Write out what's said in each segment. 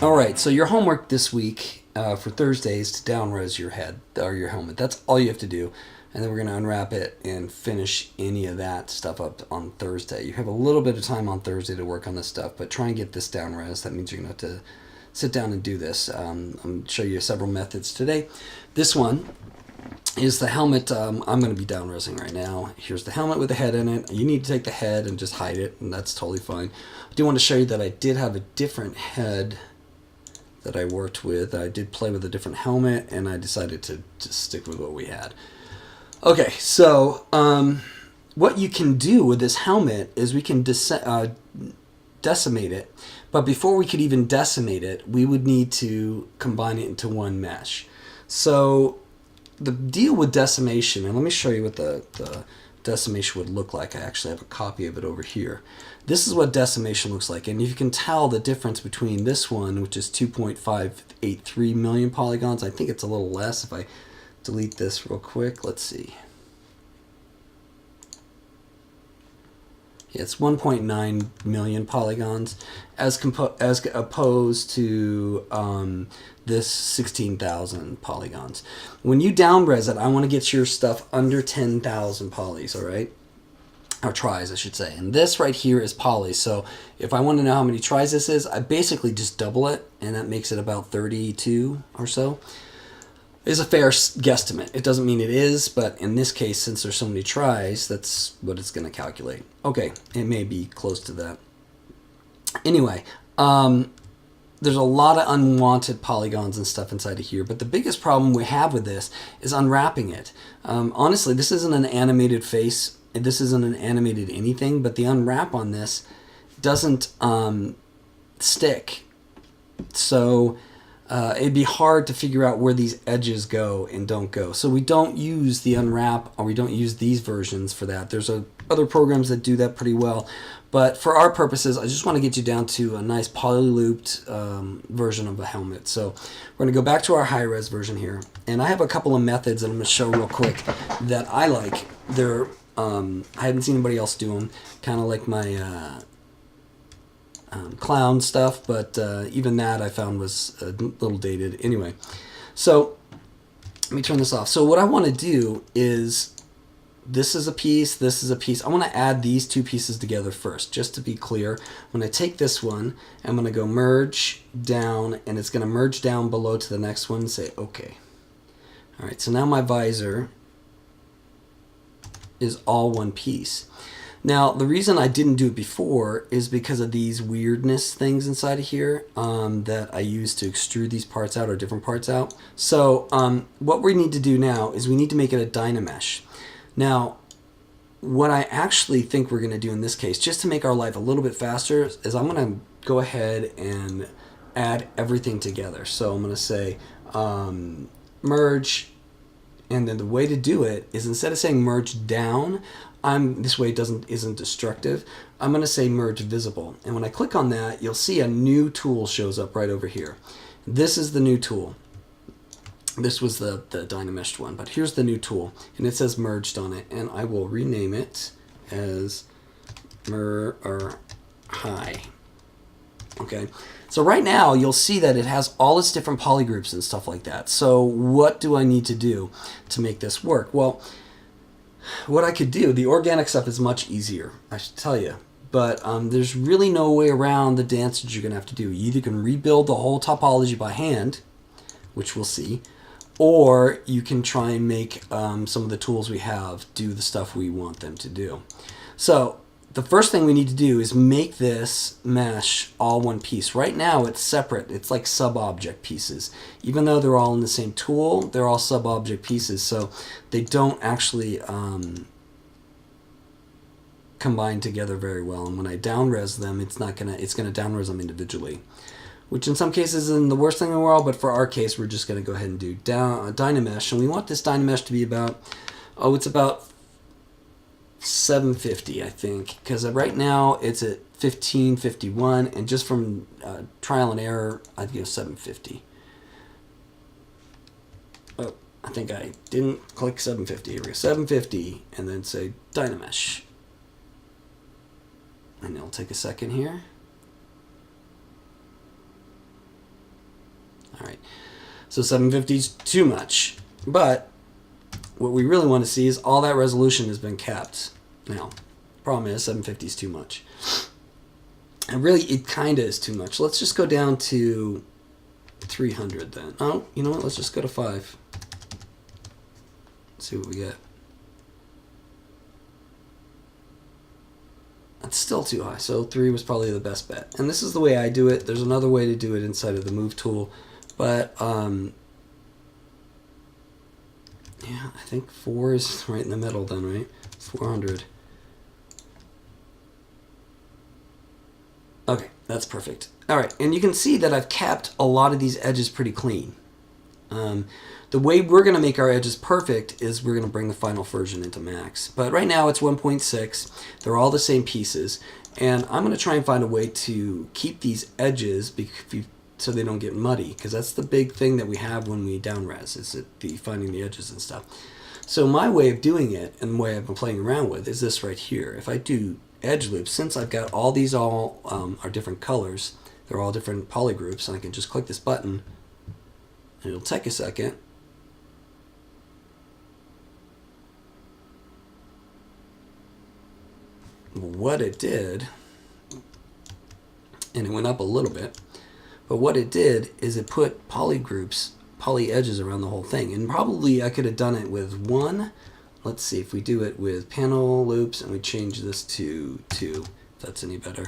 Alright, so your homework this week for Thursday is to down-res your head, or your helmet. That's all you have to do. And then we're going to unwrap it and finish any of that stuff up on Thursday. You have a little bit of time on Thursday to work on this stuff, but try and get this down-res. That means you're going to have to sit down and do this. I'm going to show you several methods today. This one is the helmet. I'm going to be down-resing right now. Here's the helmet with the head in it. You need to take the head and just hide it, and that's totally fine. I do want to show you that I did have a different head that I worked with. I did play with a different helmet, and I decided to just stick with what we had. Okay, so what you can do with this helmet is we can decimate it, but before we could even decimate it, we would need to combine it into one mesh. So the deal with decimation, and let me show you what the decimation would look like. I actually have a copy of it over here. This is what decimation looks like, and you can tell the difference between this one, which is 2.583 million polygons. I think it's a little less if I delete this real quick. Let's see. Yeah, it's 1.9 million polygons as opposed to this 16,000 polygons. When you down-res it, I want to get your stuff under 10,000 polys, all right? Or tries, I should say. And this right here is poly. So if I want to know how many tries this is, I basically just double it, and that makes it about 32 or so. Is a fair guesstimate. It doesn't mean it is, but in this case, since there's so many tries, that's what it's going to calculate. Okay, it may be close to that. Anyway, there's a lot of unwanted polygons and stuff inside of here, but the biggest problem we have with this is unwrapping it. Honestly, this isn't an animated face. This isn't an animated anything, but the unwrap on this doesn't stick. So it'd be hard to figure out where these edges go and don't go. So we don't use the unwrap, or we don't use these versions for that. There's other programs that do that pretty well. But for our purposes, I just want to get you down to a nice poly-looped version of a helmet. So we're going to go back to our high-res version here. And I have a couple of methods that I'm going to show real quick that I like. They're I haven't seen anybody else do them, kind of like my clown stuff, but even that I found was a little dated. Anyway, so let me turn this off. So what I want to do is, this is a piece, this is a piece. I want to add these two pieces together first, just to be clear. I'm going to take this one, I'm going to go merge down, and it's going to merge down below to the next one and say OK. All right, so now my visor is all one piece. Now, the reason I didn't do it before is because of these weirdness things inside of here that I use to extrude these parts out, or different parts out. So what we need to do now is we need to make it a Dynamesh. Now, what I actually think we're going to do in this case, just to make our life a little bit faster, is I'm going to go ahead and add everything together. So I'm going to say merge. And then the way to do it is, instead of saying merge down, this way it isn't destructive, I'm going to say merge visible. And when I click on that, you'll see a new tool shows up right over here. This is the new tool. This was the Dynameshed one, but here's the new tool, and it says merged on it, and I will rename it as high. Okay, so right now you'll see that it has all its different polygroups and stuff like that. So what do I need to do to make this work? Well, what I could do, the organic stuff is much easier, I should tell you. But there's really no way around the dance that you're going to have to do. You either can rebuild the whole topology by hand, which we'll see, or you can try and make some of the tools we have do the stuff we want them to do. So the first thing we need to do is make this mesh all one piece. Right now it's separate. It's like sub-object pieces. Even though they're all in the same tool, they're all sub-object pieces, so they don't actually combine together very well. And when I down-res them, it's gonna down-res them individually, which in some cases isn't the worst thing in the world, but for our case, we're just gonna go ahead and do Dynamesh. And we want this Dynamesh to be about, it's about 750, I think, because right now it's at 1551, and just from trial and error, I'd go 750. Oh, I think I didn't click 750. Here we go, 750, and then say Dynamesh. And it'll take a second here. So 750 is too much. But what we really want to see is all that resolution has been kept. Now, problem is 750 is too much. And really, it kind of is too much. Let's just go down to 300 then. Oh, you know what? Let's just go to 5. Let's see what we get. It's still too high, so 3 was probably the best bet. And this is the way I do it. There's another way to do it inside of the Move tool, but yeah, I think 4 is right in the middle then, right? 400. Okay, that's perfect. All right, and you can see that I've kept a lot of these edges pretty clean. The way we're going to make our edges perfect is we're going to bring the final version into max. But right now it's 1.6. They're all the same pieces. And I'm going to try and find a way to keep these edges so they don't get muddy, because that's the big thing that we have when we down-res, is finding the edges and stuff. So my way of doing it, and the way I've been playing around with, is this right here. If I do edge loops, since I've got all these are different colors, they're all different poly groups, and I can just click this button, and it'll take a second. What it did, and it went up a little bit, but what it did is it put poly edges around the whole thing. And probably I could have done it with 1. Let's see if we do it with panel loops and we change this to 2, if that's any better.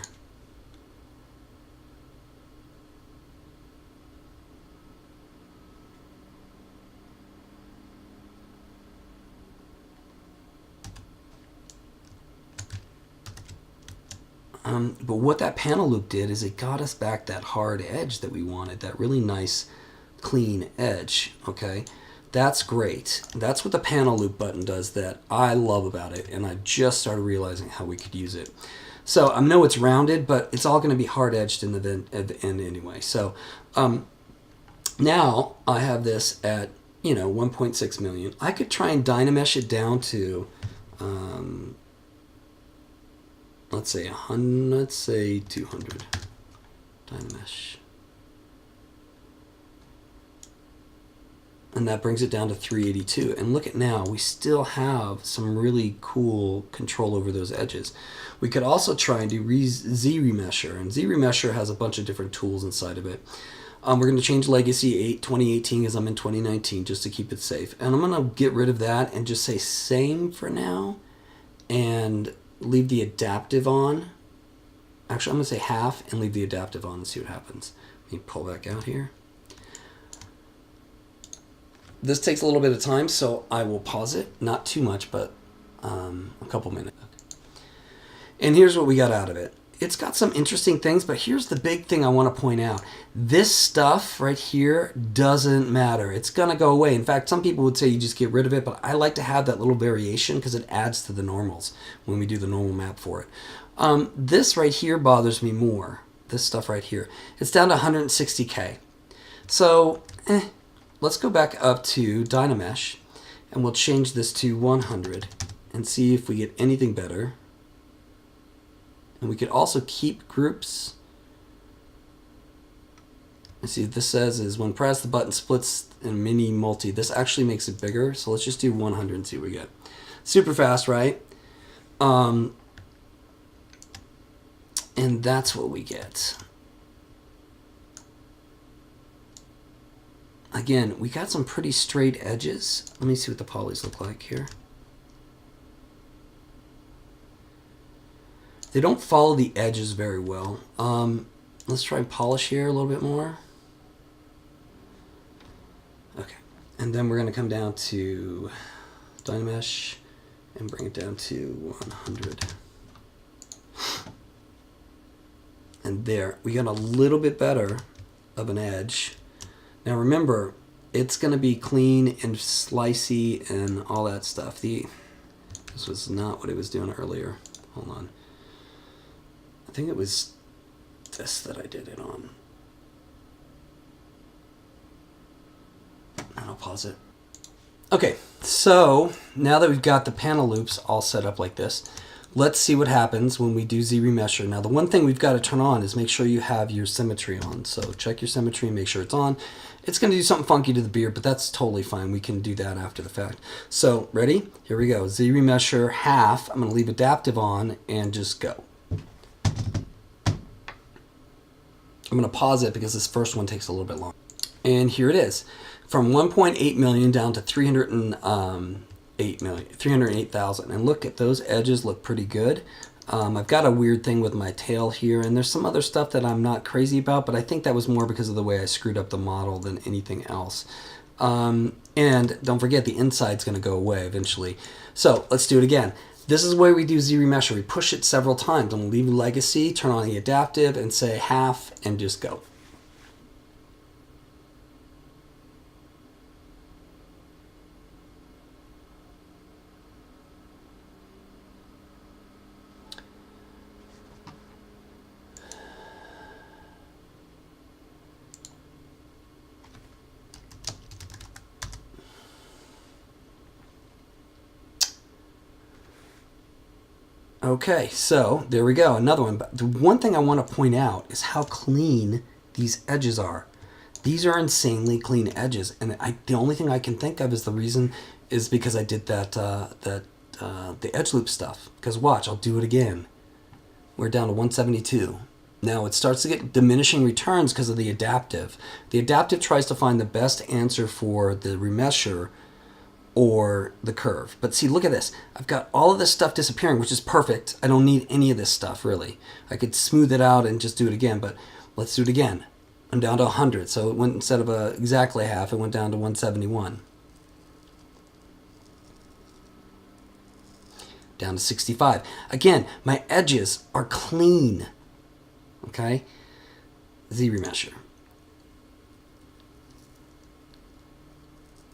But what that panel loop did is it got us back that hard edge that we wanted, that really nice, clean edge, okay? That's great. That's what the panel loop button does that I love about it, and I just started realizing how we could use it. So I know it's rounded, but it's all going to be hard edged at the end anyway. So now I have this at 1.6 million. I could try and Dynamesh it down to let's say 200 Dynamesh. And that brings it down to 382. And look at now, we still have some really cool control over those edges. We could also try and do Z-Remesher. And Z-Remesher has a bunch of different tools inside of it. We're going to change Legacy 2018 because I'm in 2019 just to keep it safe. And I'm going to get rid of that and just say same for now. And leave the adaptive on. Actually, I'm going to say half and leave the adaptive on and see what happens. Let me pull back out here. This takes a little bit of time, so I will pause it. Not too much, but a couple minutes. And here's what we got out of it. It's got some interesting things, but here's the big thing I want to point out. This stuff right here doesn't matter. It's going to go away. In fact, some people would say you just get rid of it, but I like to have that little variation because it adds to the normals when we do the normal map for it. This right here bothers me more. This stuff right here. It's down to 160K. So, let's go back up to Dynamesh, and we'll change this to 100 and see if we get anything better. And we could also keep groups. And see what this says is when pressed, the button splits in mini multi. This actually makes it bigger. So let's just do 100 and see what we get. Super fast, right? And that's what we get. Again, we got some pretty straight edges. Let me see what the polys look like here. They don't follow the edges very well. Let's try and polish here a little bit more. Okay, and then we're going to come down to Dynamesh and bring it down to 100. And there, we got a little bit better of an edge. Now remember, it's going to be clean and slicey and all that stuff. This was not what it was doing earlier. Hold on. I think it was this that I did it on. And I'll pause it. Okay, so now that we've got the panel loops all set up like this, let's see what happens when we do Z-remesher. Now, the one thing we've got to turn on is make sure you have your symmetry on. So check your symmetry and make sure it's on. It's going to do something funky to the beard, but that's totally fine. We can do that after the fact. So ready? Here we go. Z-remesher half. I'm going to leave adaptive on and just go. I'm going to pause it because this first one takes a little bit long. And here it is. From 1.8 million down to 308,000. And look at those edges, look pretty good. I've got a weird thing with my tail here, and there's some other stuff that I'm not crazy about, but I think that was more because of the way I screwed up the model than anything else. And don't forget, the inside's going to go away eventually. So let's do it again. This is where we do Z-remesher. We push it several times. I'm going to leave legacy, turn on the adaptive, and say half, and just go. Okay, so there we go, another one. But the one thing I want to point out is how clean these edges are. These are insanely clean edges, and the only thing I can think of is the reason is because I did the edge loop stuff. Because watch, I'll do it again. We're down to 172. Now it starts to get diminishing returns because of the adaptive. The adaptive tries to find the best answer for the remesher or the curve. But see, look at this. I've got all of this stuff disappearing, which is perfect. I don't need any of this stuff, really. I could smooth it out and just do it again, but let's do it again. I'm down to 100, so it went, instead of exactly half, it went down to 171. Down to 65. Again, my edges are clean. Okay? Z-remesher.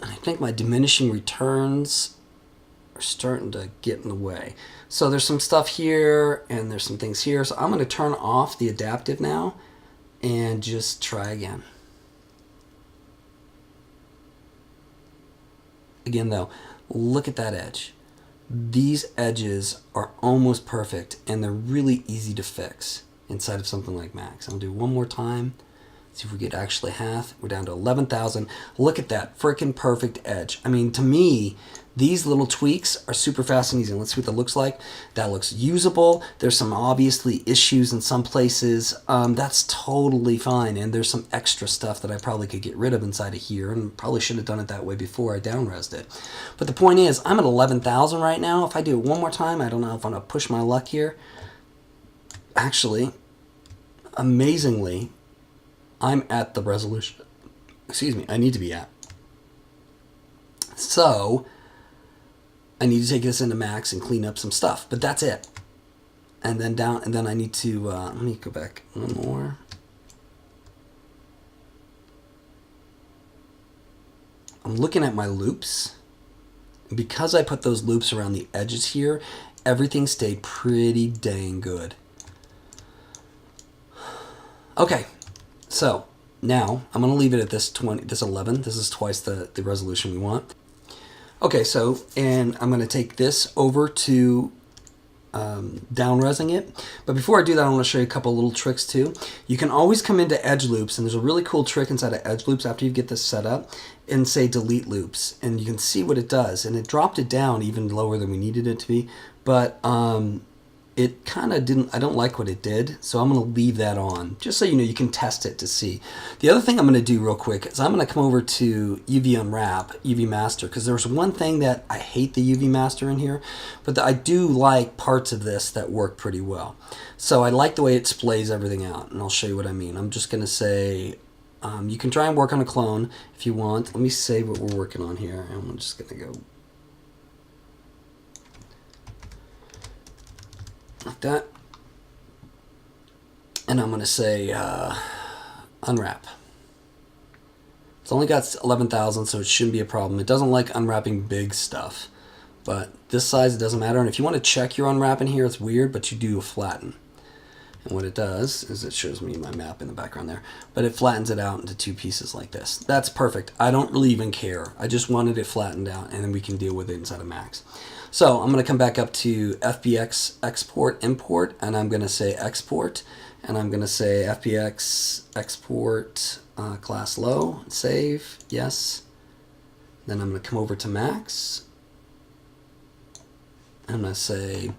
I think my diminishing returns are starting to get in the way. So there's some stuff here and there's some things here. So I'm going to turn off the adaptive now and just try again. Again though, look at that edge. These edges are almost perfect and they're really easy to fix inside of something like Max. I'll do one more time. See if we get actually half. We're down to 11,000. Look at that freaking perfect edge. I mean, to me, these little tweaks are super fast and easy. Let's see what that looks like. That looks usable. There's some obviously issues in some places. That's totally fine. And there's some extra stuff that I probably could get rid of inside of here, and probably should have done it that way before I down-resed it. But the point is, I'm at 11,000 right now. If I do it one more time, I don't know if I'm going to push my luck here. Actually, amazingly, I'm at the resolution, excuse me, I need to be at. So I need to take this into Max and clean up some stuff, but that's it. And then I need to, let me go back one more. I'm looking at my loops. Because I put those loops around the edges here, everything stayed pretty dang good. Okay. So now I'm going to leave it at this 11. This is twice the resolution we want. Okay, so, and I'm going to take this over to down-resing it. But before I do that, I want to show you a couple little tricks too. You can always come into edge loops, and there's a really cool trick inside of edge loops after you get this set up, and say delete loops. And you can see what it does. And it dropped it down even lower than we needed it to be. But it kind of didn't, I don't like what it did, so I'm going to leave that on, just so you know you can test it to see. The other thing I'm going to do real quick is I'm going to come over to UV Unwrap, UV Master, because there's one thing that I hate the UV Master in here, but I do like parts of this that work pretty well. So I like the way it splays everything out, and I'll show you what I mean. I'm just going to say, you can try and work on a clone if you want. Let me say what we're working on here, and I'm just going to go like that, and I'm going to say unwrap. It's only got 11,000, so it shouldn't be a problem. It doesn't like unwrapping big stuff, but this size, it doesn't matter. And if you want to check your unwrapping here, it's weird, but you do flatten. And what it does is it shows me my map in the background there, but it flattens it out into two pieces like this. That's perfect. I don't really even care. I just wanted it flattened out, and then we can deal with it inside of Max. So I'm going to come back up to FBX export import, and I'm going to say export, and I'm going to say FBX export class low, save, yes. Then I'm going to come over to Max. I'm going to say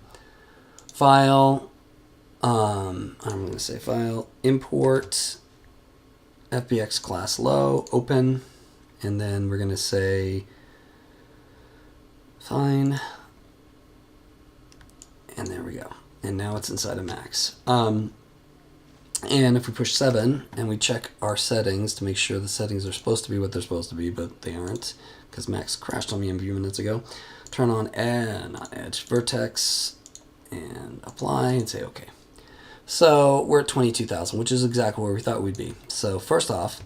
file, I'm going to say file, import, FBX class low, open, and then we're going to say fine, and there we go. And now it's inside of Max. And if we push 7 and we check our settings to make sure the settings are supposed to be what they're supposed to be, but they aren't because Max crashed on me a few minutes ago. Turn on not edge, vertex, and apply and say OK. So we're at 22,000, which is exactly where we thought we'd be. So first off,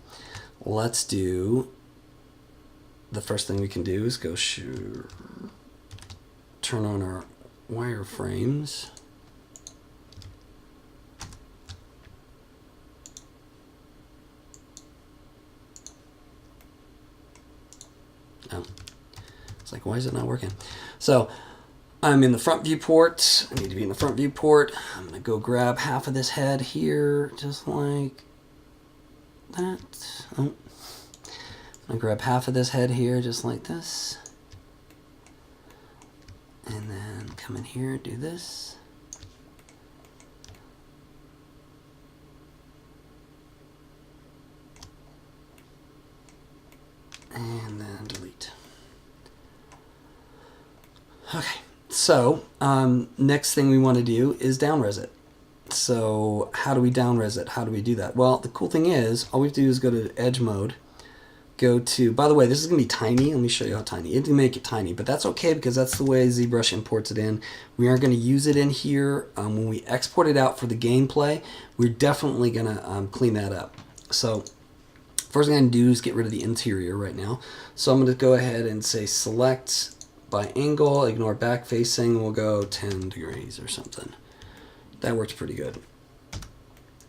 let's do, the first thing we can do is go turn on our wireframes. Oh, it's like, why is it not working? So I'm in the front viewport. I need to be in the front viewport. I'm going to go grab half of this head here, just like that. Oh. I'm going to grab half of this head here, just like this. And then come in here, do this. And then delete. Okay, so next thing we want to do is down-res it. So how do we down-res it? How do we do that? Well, the cool thing is, all we have to do is go to edge mode, go to, by the way, this is going to be tiny. Let me show you how tiny. It didn't make it tiny, but that's okay because that's the way ZBrush imports it in. We aren't going to use it in here. When we export it out for the gameplay, we're definitely going to clean that up. So first thing I'm going to do is get rid of the interior right now. So I'm going to go ahead and say select by angle, ignore back facing, we'll go 10 degrees or something. That works pretty good.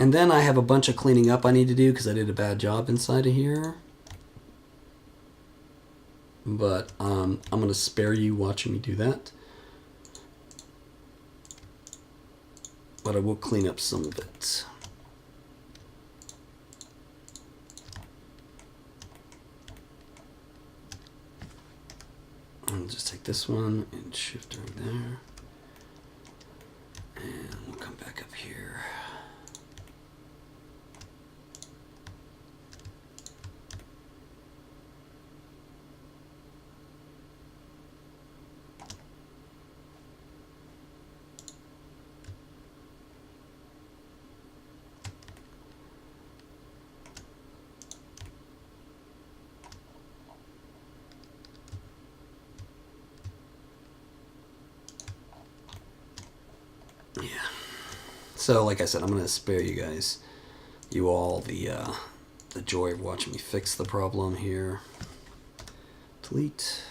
And then I have a bunch of cleaning up I need to do because I did a bad job inside of here. But I'm going to spare you watching me do that. But I will clean up some of it. I'll just take this one and shift right there. And we'll come back up here. Yeah. So, like I said, I'm going to spare you all the joy of watching me fix the problem here. Delete.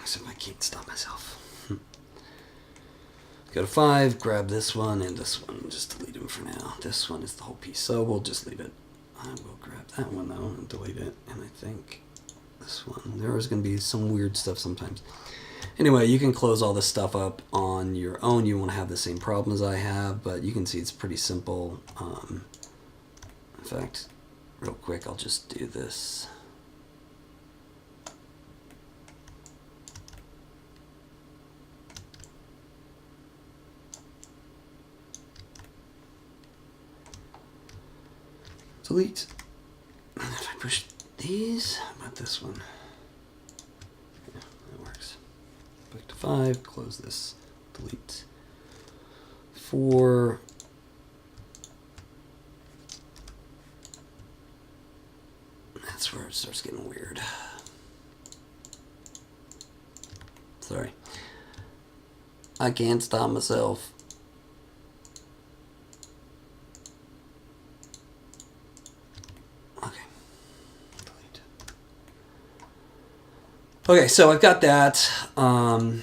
So I can't stop myself. Go to 5, grab this one and this one, just delete them for now. This one is the whole piece, so we'll just leave it. I will grab that one though and delete it, and I think this one, there is going to be some weird stuff sometimes. Anyway, you can close all this stuff up on your own. You won't have the same problem as I have, but you can see it's pretty simple. In fact, real quick, I'll just do this. Delete. And if I push these, how about this one? Yeah, that works. Back to 5, close this, delete. 4. That's where it starts getting weird. Sorry. I can't stop myself. Okay, so I've got that. I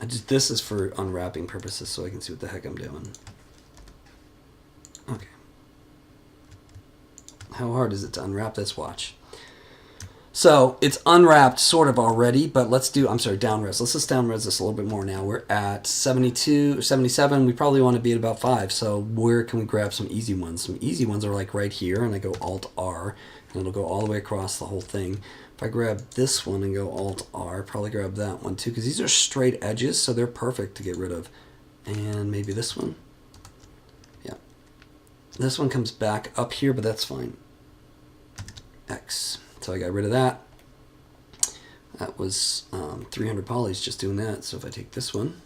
This is for unwrapping purposes, so I can see what the heck I'm doing. Okay. How hard is it to unwrap this watch? So it's unwrapped sort of already, but let's do, I'm sorry, downres. Let's just downres this a little bit more now. We're at 72, 77. We probably want to be at about 5. So where can we grab some easy ones? Some easy ones are like right here, and I go Alt-R, and it'll go all the way across the whole thing. If I grab this one and go Alt-R, probably grab that one too, because these are straight edges, so they're perfect to get rid of. And maybe this one. Yeah. This one comes back up here, but that's fine. X. So I got rid of that. That was 300 polys just doing that. So if I take this one,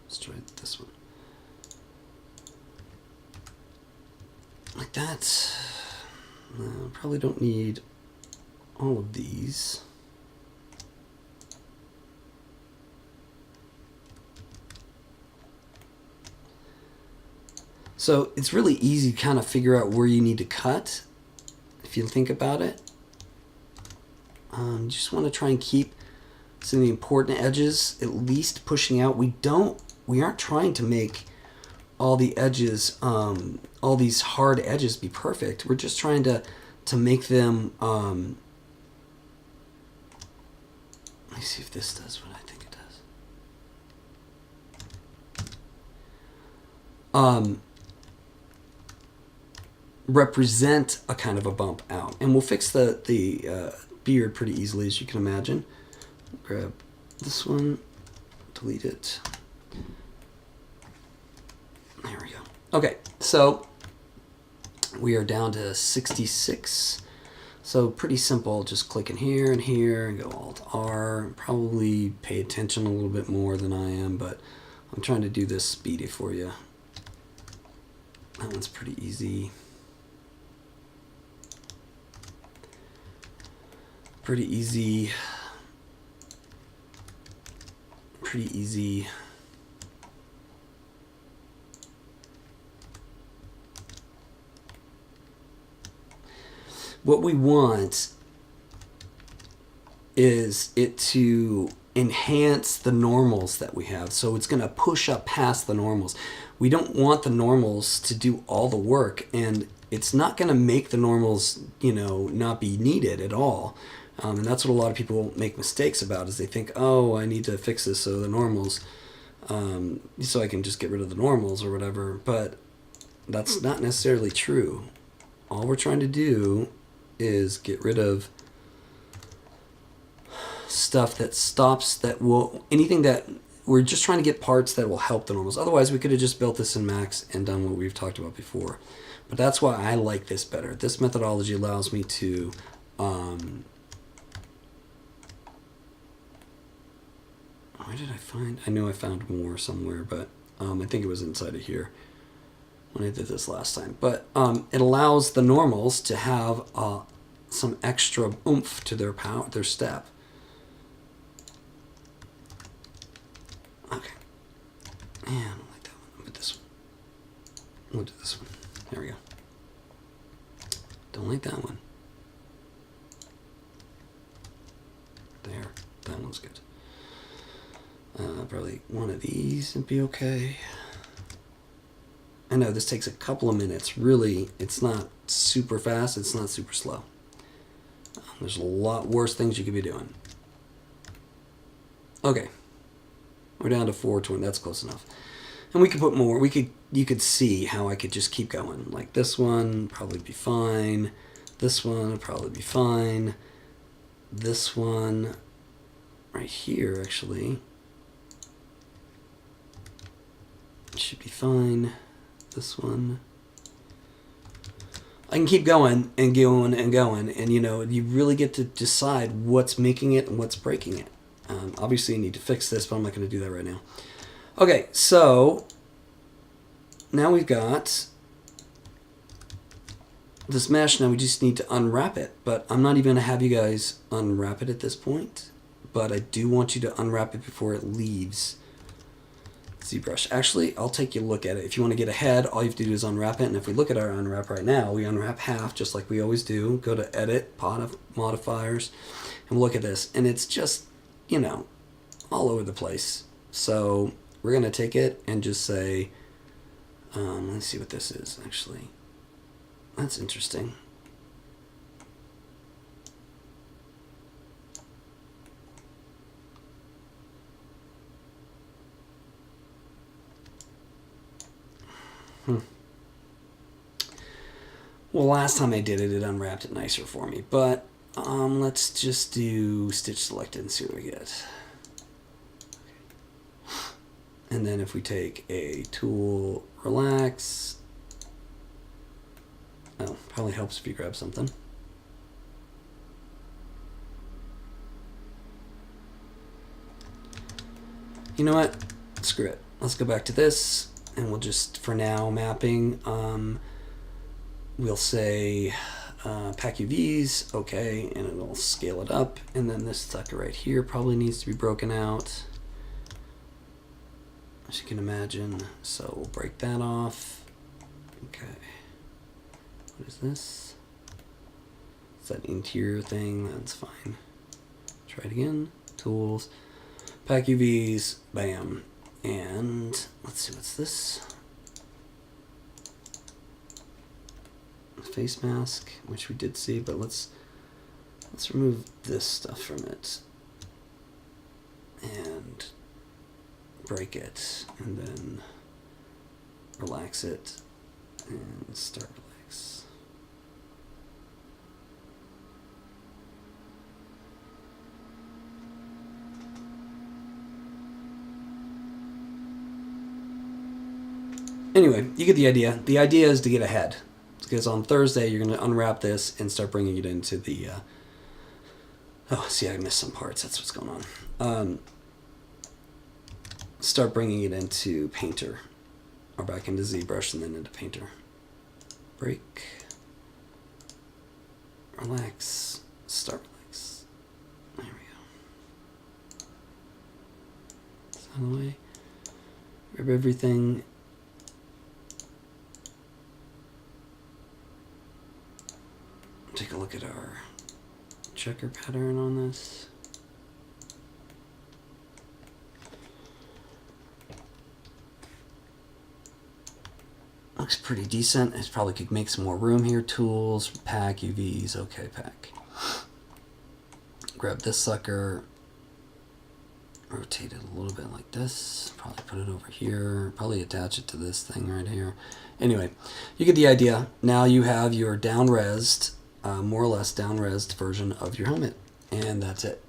let's try this one. Like that. Probably don't need all of these. So it's really easy to kind of figure out where you need to cut. If you think about it, you just want to try and keep some of the important edges at least pushing out. We aren't trying to make all the edges, all these hard edges be perfect. We're just trying to make them. Let me see if this does what I think it does. Represent a kind of a bump out, and we'll fix the beard pretty easily, as you can imagine. Grab this one, delete it. There we go. Okay, so we are down to 66. So pretty simple. Just click in here and here and go Alt-R. Probably pay attention a little bit more than I am, but I'm trying to do this speedy for you. That one's pretty easy. Pretty easy. Pretty easy. What we want is it to enhance the normals that we have. So it's going to push up past the normals. We don't want the normals to do all the work, and it's not going to make the normals, not be needed at all. And that's what a lot of people make mistakes about, is they think, oh, I need to fix this so the normals, so I can just get rid of the normals or whatever. But that's not necessarily true. All we're trying to do is get rid of stuff that stops, anything that, we're just trying to get parts that will help the normals. Otherwise, we could have just built this in Max and done what we've talked about before. But that's why I like this better. This methodology allows me to where did I find? I know I found more somewhere, but I think it was inside of here when I did this last time. But it allows the normals to have some extra oomph to their power, their step. Okay. And I don't like that one. I'll put this one. We'll do this one. There we go. Don't like that one. There. That one's good. Probably one of these would be okay. I know this takes a couple of minutes. Really, it's not super fast. It's not super slow. There's a lot worse things you could be doing. Okay. We're down to 420. That's close enough. And we could put more. You could see how I could just keep going. Like this one, probably be fine. This one would probably be fine. This one right here, actually, should be fine. This one. I can keep going and going and going, and you really get to decide what's making it and what's breaking it. Obviously, you need to fix this, but I'm not going to do that right now. Okay, so now we've got this mesh. Now we just need to unwrap it, but I'm not even going to have you guys unwrap it at this point, but I do want you to unwrap it before it leaves ZBrush. Actually, I'll take you a look at it. If you want to get ahead, all you have to do is unwrap it. And if we look at our unwrap right now, we unwrap half just like we always do. Go to Edit, Modifiers, and look at this. And it's just you know, all over the place. So we're going to take it and just say, let's see what this is actually. That's interesting. Well, last time I did it, it unwrapped it nicer for me. But let's just do stitch selected and see what we get. And then if we take a tool, relax. Oh, probably helps if you grab something. You know what? Screw it. Let's go back to this, and we'll just, for now, mapping. We'll say pack UVs, okay, and it'll scale it up. And then this sucker right here probably needs to be broken out, as you can imagine. So we'll break that off. Okay. What is this? Is that interior thing? That's fine. Try it again. Tools. Pack UVs. Bam. And let's see, what's this? Face mask, which we did see, but let's remove this stuff from it and break it, and then relax it and start relax. Anyway, you get the idea. The idea is to get ahead. Because on Thursday, you're going to unwrap this and start bringing it into the... oh, see, I missed some parts. That's what's going on. Start bringing it into Painter. Or back into ZBrush and then into Painter. Break. Relax. Start relax. There we go. It's out of the way. Grab everything. Take a look at our checker pattern on this. Looks pretty decent. It probably could make some more room here. Tools, pack, UVs. Okay, pack. Grab this sucker. Rotate it a little bit like this. Probably put it over here. Probably attach it to this thing right here. Anyway, you get the idea. Now you have your down-resed, more or less down-resed version of your helmet. And that's it.